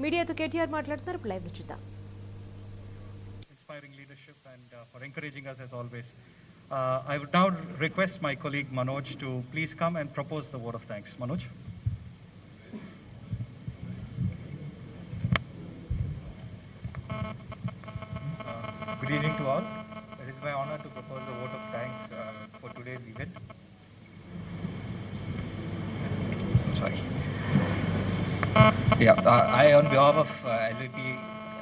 మీడియాతో కేటీఆర్ మాట్లాడుతున్నారు. లైవ్ లో చూద్దాం. Inspiring leadership and for encouraging us as always. I would now request my colleague Manoj to please come and propose the vote of thanks. Manoj. Good evening to all. It is my honor to propose the vote of thanks for today's event. Sorry. Yeah, I on behalf of LVP,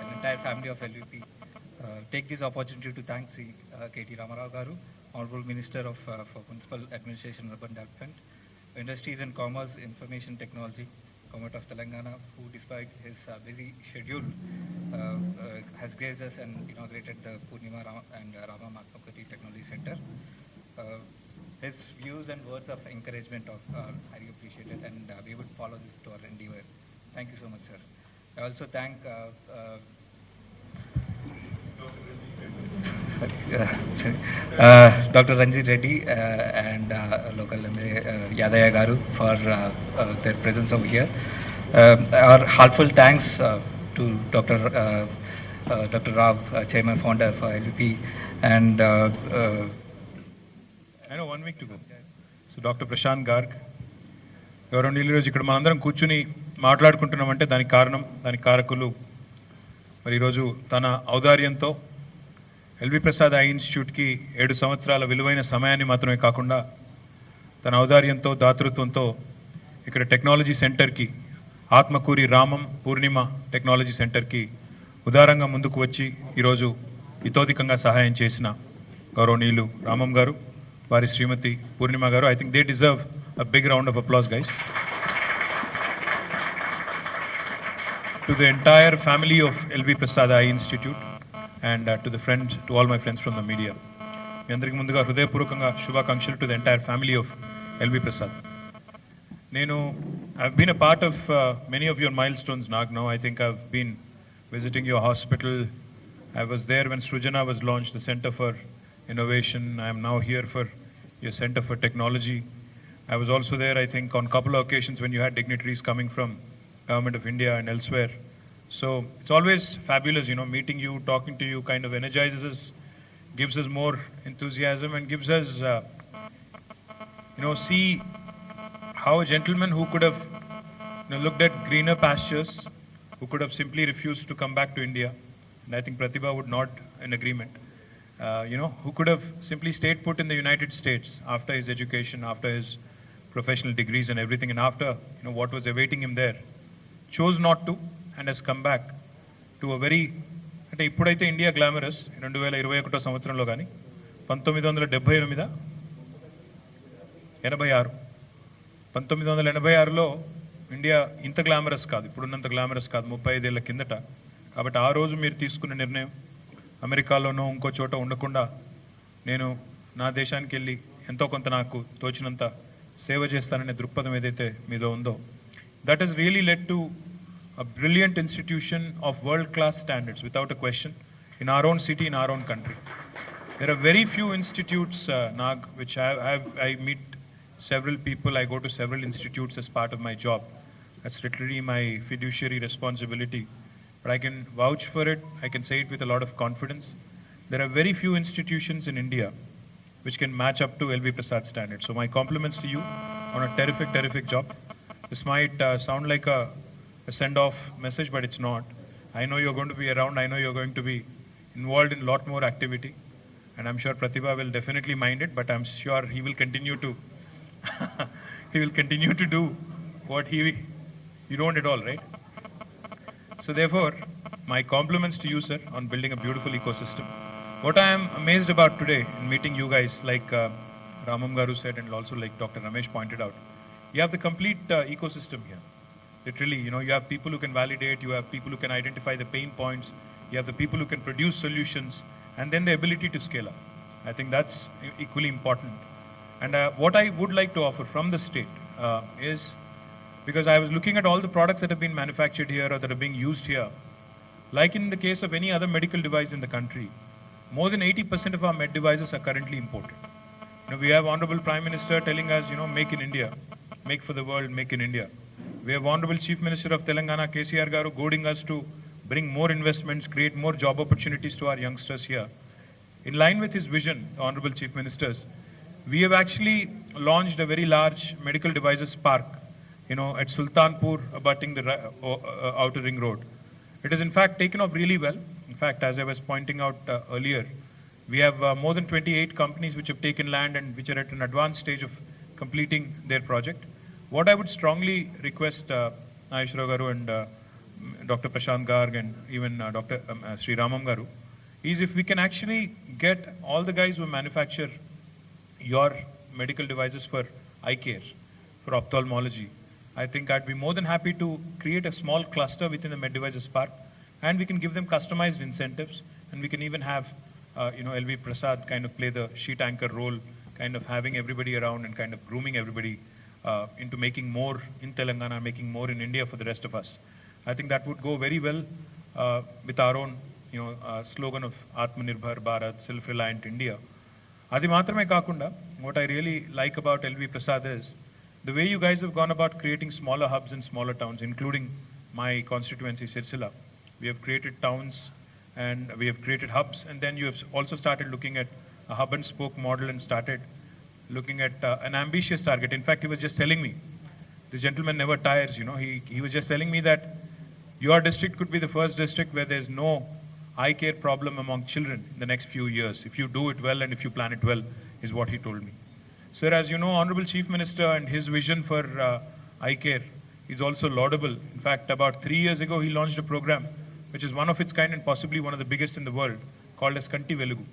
an entire family of LVP, take this opportunity to thank Sri K.T. Ramarao Garu, Honorable Minister for Municipal Administration and Urban Development, Industries and Commerce, Information Technology, Government of Telangana, who despite his busy schedule has graced us and inaugurated the Purnima and Rama Mathmakati Technology Center. His views and words of encouragement are highly appreciated, and we would follow this to our endeavor. Thank you so much, sir. I also thank Dr. Ranjit Reddy and local Yadaya Garu for their presence over here. Our heartfelt thanks to Dr. Rao, Chairman Founder for LVP, and I know 1 week to go. So Dr. Prashant Garg, గౌరవనీయులు ఈరోజు ఇక్కడ మనందరం కూర్చుని మాట్లాడుకుంటున్నామంటే దానికి కారణం, దానికి కారకులు మరి ఈరోజు తన ఔదార్యంతో ఎల్వి ప్రసాద్ ఐ ఇన్స్టిట్యూట్కి 7 సంవత్సరాల విలువైన సమయాన్ని మాత్రమే కాకుండా తన ఔదార్యంతో దాతృత్వంతో ఇక్కడ టెక్నాలజీ సెంటర్కి ఆత్మకూరి రామం పూర్ణిమ టెక్నాలజీ సెంటర్కి ఉదారంగా ముందుకు వచ్చి ఈరోజు ఇతోధికంగా సహాయం చేసిన గౌరవనీయులు రామం గారు, వారి శ్రీమతి పూర్ణిమ గారు. I think they deserve a big round of applause, guys. To the entire family of LV Prasad Eye Institute and to all my friends from the media. మీ అందరికీ ముందుగా హృదయపూర్వకంగా శుభాకాంక్షలు to the entire family of LV Prasad. I've been a part of many of your milestones, Nagno. I think I've been visiting your hospital. I was there when Srujana was launched, the Center for Innovation. I am now here for your Center for Technology. I was also there, I think, on a couple of occasions when you had dignitaries coming from Government of India and elsewhere. So it's always fabulous, meeting you, talking to you, kind of energizes us, gives us more enthusiasm, and gives us, see how a gentleman who could have looked at greener pastures, who could have simply refused to come back to India, and I think Pratibha would nod in agreement, who could have simply stayed put in the United States after his education, after his professional degrees and everything, and after what was awaiting him there, chose not to and has come back to a very అంటే ఇప్పుడైతే India glamorous 2021 సంవత్సరంలో కానీ 1986లో India ఇంత glamorous కాదు, ఇప్పుడున్నంత glamorous కాదు 35 ఏళ్ల కిందట. కాబట్టి ఆ రోజు మీరు తీసుకున్న నిర్ణయం అమెరికాలోనో ఇంకో చోట ఉండకుండా నేను నా దేశానికి వెళ్ళి ఎంతో కొంత నాకు తోచినంత సేవ చేస్తాననే దృక్పథం ఏదైతే మీదో ఉందో, that has really led to a brilliant institution of world-class standards without a question in our own city, in our own country. There are very few institutes, Nag, which I meet several people, I go to several institutes as part of my job. That's literally my fiduciary responsibility. But I can vouch for it, I can say it with a lot of confidence. There are very few institutions in India which can match up to LV Prasad standards. So my compliments to you on a terrific job. This might sound like a send-off message, but it's not. I know you're going to be around, I know you're going to be involved in a lot more activity, and I'm sure Pratibha will definitely mind it, but I'm sure he will continue to do what you don't at all, right? So therefore, my compliments to you, sir, on building a beautiful ecosystem. What I am amazed about today in meeting you guys, like Ramam Garu said, and also like Dr. Ramesh pointed out, you have the complete ecosystem here. Literally, you have people who can validate, you have people who can identify the pain points, you have the people who can produce solutions, and then the ability to scale up. I think that's equally important. And what I would like to offer from the state is, because I was looking at all the products that have been manufactured here or that are being used here, like in the case of any other medical device in the country, more than 80% of our med devices are currently imported. We have Honorable Prime Minister telling us, make in India, make for the world, make in India. We have Honorable Chief Minister of Telangana, KCR Garu, goading us to bring more investments, create more job opportunities to our youngsters here. In line with his vision, Honorable Chief Ministers, we have actually launched a very large medical devices park, at Sultanpur, abutting the Outer Ring Road. It has in fact taken off really well. In fact, as I was pointing out earlier, we have more than 28 companies which have taken land and which are at an advanced stage of completing their project. What I would strongly request Nageswara Garu and Dr. Prashant Garg and even Dr. Sri Ramam Garu is if we can actually get all the guys who manufacture your medical devices for eye care, for ophthalmology, I think I'd be more than happy to create a small cluster within the Med Devices Park, and we can give them customized incentives, and we can even have, LV Prasad kind of play the sheet anchor role, kind of having everybody around and kind of grooming everybody into making more in Telangana, making more in India for the rest of us. I think that would go very well with our own, slogan of Atmanirbhar Bharat, self-reliant India. Adi matrame kaakunda, what I really like about LV Prasad is the way you guys have gone about creating smaller hubs in smaller towns, including my constituency, Sirsila. We have created towns and we have created hubs, and then you have also started looking at a hub and spoke model and started looking at an ambitious target. In fact, he was just telling me, the gentleman never tires, he was just telling me that your district could be the first district where there's no eye care problem among children in the next few years, if you do it well and if you plan it well, is what he told me. Sir, as you know, Honorable Chief Minister and his vision for eye care is also laudable. In fact, about 3 years ago, he launched a program which is one of its kind and possibly one of the biggest in the world, called as Kanti Velugu.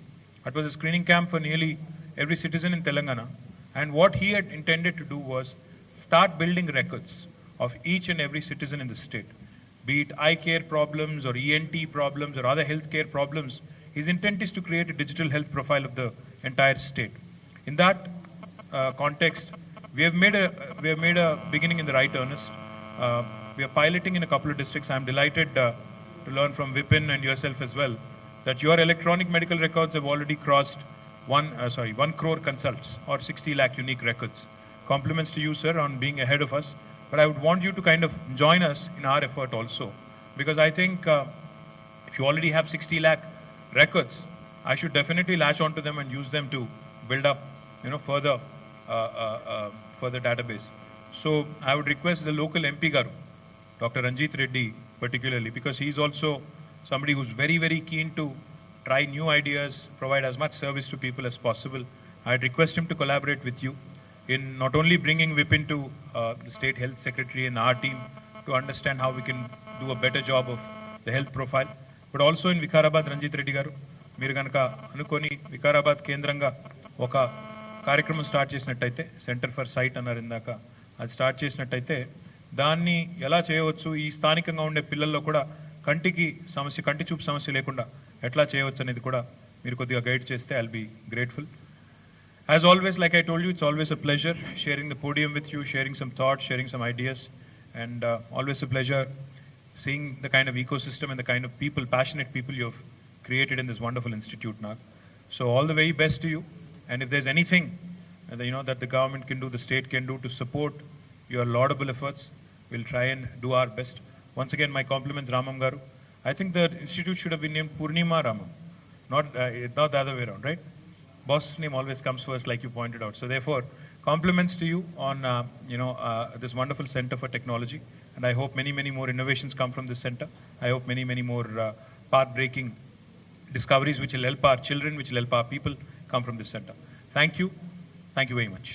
It was a screening camp for nearly every citizen in Telangana. And what he had intended to do was start building records of each and every citizen in the state. Be it eye care problems or ENT problems or other health care problems, his intent is to create a digital health profile of the entire state. In that context, we have made a beginning in the right earnest. We are piloting in a couple of districts. I'm delighted to learn from Vipin and yourself as well that your electronic medical records have already crossed 1 crore consults or 60 lakh unique records. Compliments to you, sir, on being ahead of us. But I would want you to kind of join us in our effort also, because I think if you already have 60 lakh records, I should definitely latch onto them and use them to build up, further database. So I would request the local MP Garu, Dr. Ranjit Reddy particularly, because he is also somebody who's very, very keen to try new ideas, provide as much service to people as possible. I'd request him to collaborate with you in not only bringing Vipin to the State Health Secretary and our team to understand how we can do a better job of the health profile, but also in Vikarabad, Ranjit Reddy Garu, మీరు కనుక అనుకొని వికారాబాద్ కేంద్రంగా ఒక కార్యక్రమం start చేసినట్టయితే, centre for site అన్నారు ఇందాక, అది స్టార్ట్ చేసినట్టయితే దాన్ని ఎలా చేయవచ్చు, ఈ స్థానికంగా ఉండే పిల్లల్లో కూడా కంటి చూపు సమస్య లేకుండా ఎట్లా చేయవచ్చు అనేది కూడా మీరు కొద్దిగా గైడ్ చేస్తే I'll be grateful. As always, like I told you, it's always a pleasure sharing the podium with you, sharing some thoughts, sharing some ideas, and always a pleasure seeing the kind of ecosystem and the kind of people, passionate people you have created in this wonderful institute, Nag. So all the very best to you, and if there's anything that the government can do, the state can do to support your laudable efforts, we'll try and do our best. Once again, my compliments, Ramam Garu. I think the institute should have been named Purnima Ramam, not the other way around, right? Boss's name always comes first, like you pointed out. So therefore, compliments to you on this wonderful center for technology, and I hope many, many more innovations come from this center. I hope many, many more path-breaking discoveries which will help our children, which will help our people come from this center. Thank you. Thank you very much.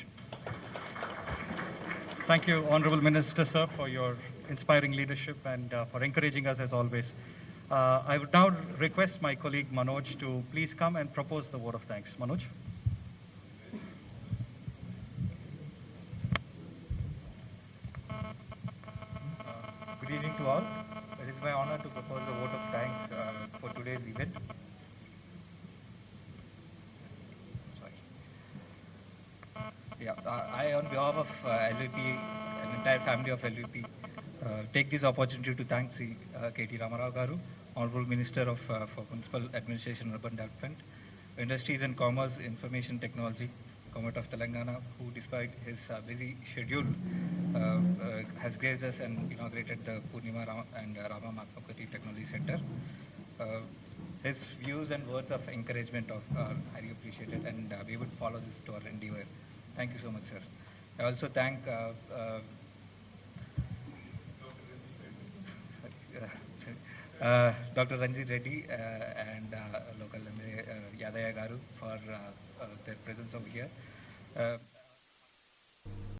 Thank you, Honorable Minister, sir, for your inspiring leadership and for encouraging us as always. I would now request my colleague Manoj to please come and propose the vote of thanks. Manoj. Good evening to all. It is my honor to propose the vote of thanks for today's event. I, on behalf of LVP, an entire family of LVP, take this opportunity to thank Sri K.T. Ramarao Garu, Honorable Minister for Municipal Administration and Urban Development, Industries and Commerce, Information Technology, Government of Telangana, who despite his busy schedule has graced us and inaugurated the Purnima and Rama Mathmakoti Technology Center. His views and words of encouragement are highly appreciated, and we would follow this to our endeavor. Thank you so much, sir. I also thank Dr. Ranjit Reddy and local Yadaya Garu for their presence over here.